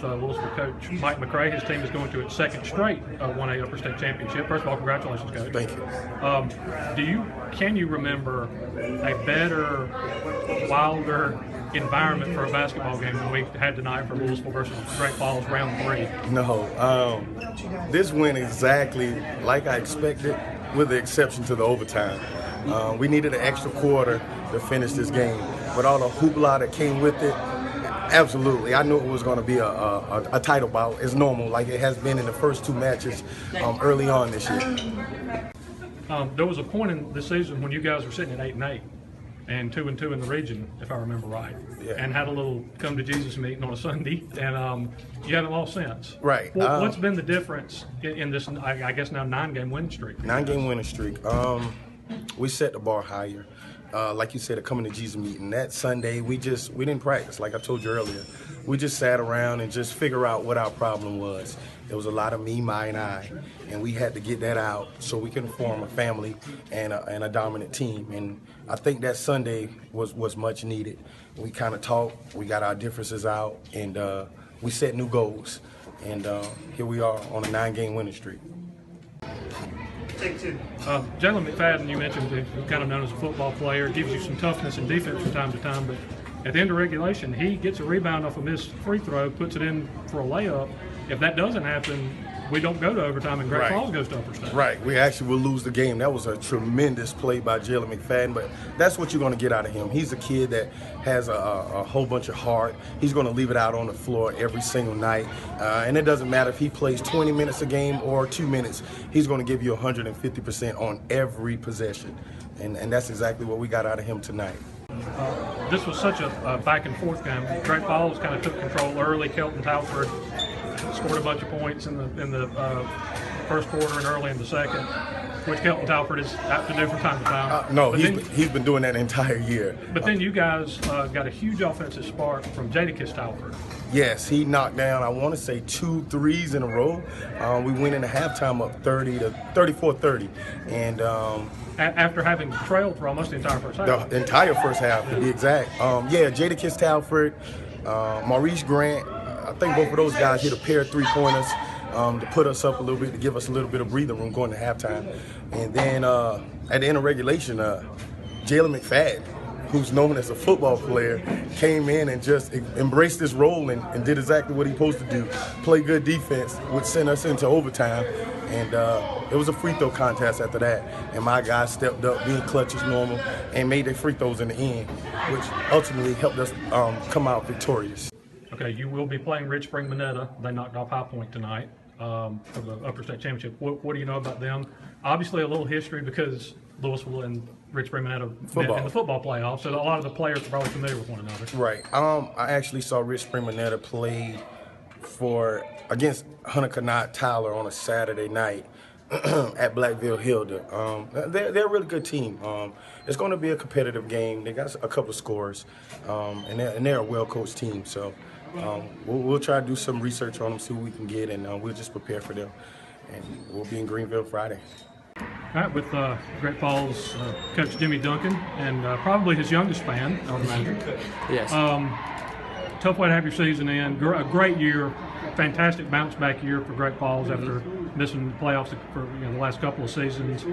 with Lewisville coach Mike McCray. His team is going to its second straight 1A Upperstate championship. First of all, congratulations, coach. Thank you. Can you remember a better, wilder environment for a basketball game than we had tonight for Lewisville versus Great Falls round 3? No. This went exactly like I expected, with the exception to the overtime. We needed an extra quarter to finish this game, but all the hoopla that came with it, absolutely. I knew it was going to be a title bout. It's normal, like it has been in the first 2 matches early on this year. There was a point in the season when you guys were sitting at 8-8 and 2-2 in the region, if I remember right, and had a little come to Jesus meeting on a Sunday, and you haven't lost since. Right. What's been the difference in this, I guess now, 9-game winning streak? 9-game winning streak. We set the bar higher. Like you said, a coming to Jesus meeting. That Sunday, we didn't practice, like I told you earlier. We just sat around and just figure out what our problem was. There was a lot of me, my, and I, and we had to get that out so we can form a family and a dominant team. And I think that Sunday was much needed. We kind of talked, we got our differences out, and we set new goals. And here we are on a 9-game winning streak. Jalen McFadden, you mentioned, he's kind of known as a football player, gives you some toughness and defense from time to time, but at the end of regulation, he gets a rebound off a missed free throw, puts it in for a layup. If that doesn't happen, we don't go to overtime and Great Falls goes to Upperstate. Right. We actually will lose the game. That was a tremendous play by Jalen McFadden, but that's what you're going to get out of him. He's a kid that has a whole bunch of heart. He's going to leave it out on the floor every single night, and it doesn't matter if he plays 20 minutes a game or 2 minutes. He's going to give you 150% on every possession, and that's exactly what we got out of him tonight. This was such a back and forth game. Great Falls kind of took control early. Kelton Talford scored a bunch of points in the first quarter and early in the second, which Kelton Talford is apt to do from time to time. No, he's been doing that the entire year. But then you guys got a huge offensive spark from Jadakiss Talford. Yes, he knocked down, I want to say, 2 threes in a row. We went into halftime up 34-30, and after having trailed for almost the entire first half. The entire first half, to be exact. Jadakiss Talford, Maurice Grant. I think both of those guys hit a pair of 3-pointers to put us up a little bit, to give us a little bit of breathing room going to halftime. And then at the end of regulation, Jalen McFadden, who's known as a football player, came in and just embraced this role and did exactly what he's supposed to do. Play good defense, which sent us into overtime. And it was a free throw contest after that. And my guys stepped up, being clutch as normal, and made their free throws in the end, which ultimately helped us come out victorious. Okay, you will be playing Ridge Spring Minetta. They knocked off High Point tonight for the Upperstate Championship. What do you know about them? Obviously, a little history because Lewisville and Ridge Spring Minetta met in the football playoffs, so a lot of the players are probably familiar with one another. Right. I actually saw Ridge Spring Minetta play against Hunter Tyler on a Saturday night at Blackville Hilda. They're a really good team. It's going to be a competitive game. They got a couple of scores, and they're a well-coached team. So we'll try to do some research on them, see what we can get, and we'll just prepare for them. And we'll be in Greenville Friday. All right, with Great Falls coach Jimmy Duncan and probably his youngest fan, I would imagine. Yes. Tough way to have your season in. A great year, fantastic bounce-back year for Great Falls after missing the playoffs for the last couple of seasons.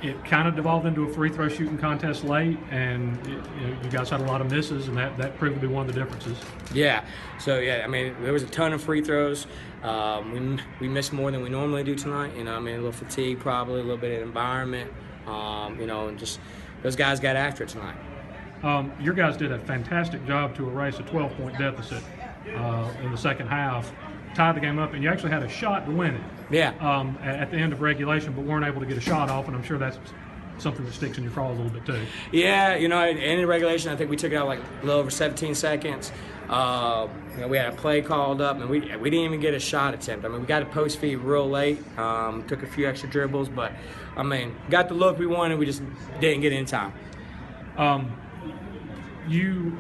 It kind of devolved into a free throw shooting contest late, and you guys had a lot of misses, and that proved to be one of the differences. Yeah. So I mean, there was a ton of free throws. We missed more than we normally do tonight. A little fatigue, probably a little bit of environment. And just those guys got after it tonight. Your guys did a fantastic job to erase a 12-point deficit in the second half, tied the game up, and you actually had a shot to win it. Yeah. At the end of regulation, but weren't able to get a shot off, and I'm sure that's something that sticks in your craw a little bit too. Yeah, at the end of regulation, I think we took it out like a little over 17 seconds. We had a play called up, and we didn't even get a shot attempt. I mean, we got a post feed real late, took a few extra dribbles, but, got the look we wanted, we just didn't get in time. You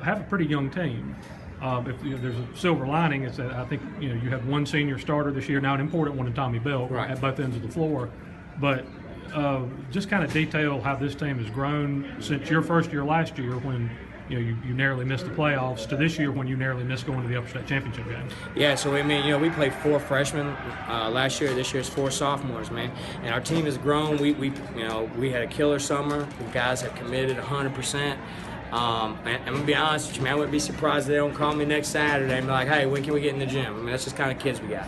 have a pretty young team. If there's a silver lining, it's that I think you have one senior starter this year, now an important one in Tommy Bell, right, at both ends of the floor. But just kind of detail how this team has grown since your first year last year when you narrowly missed the playoffs to this year when you narrowly missed going to the Upperstate championship game. Yeah, so I mean, we played 4 freshmen last year. This year's 4 sophomores, man. And our team has grown. We had a killer summer. The guys have committed 100%. And I'm gonna be honest with you, man. I wouldn't be surprised if they don't call me next Saturday and be like, "Hey, when can we get in the gym?" I mean, that's just kind of kids we got.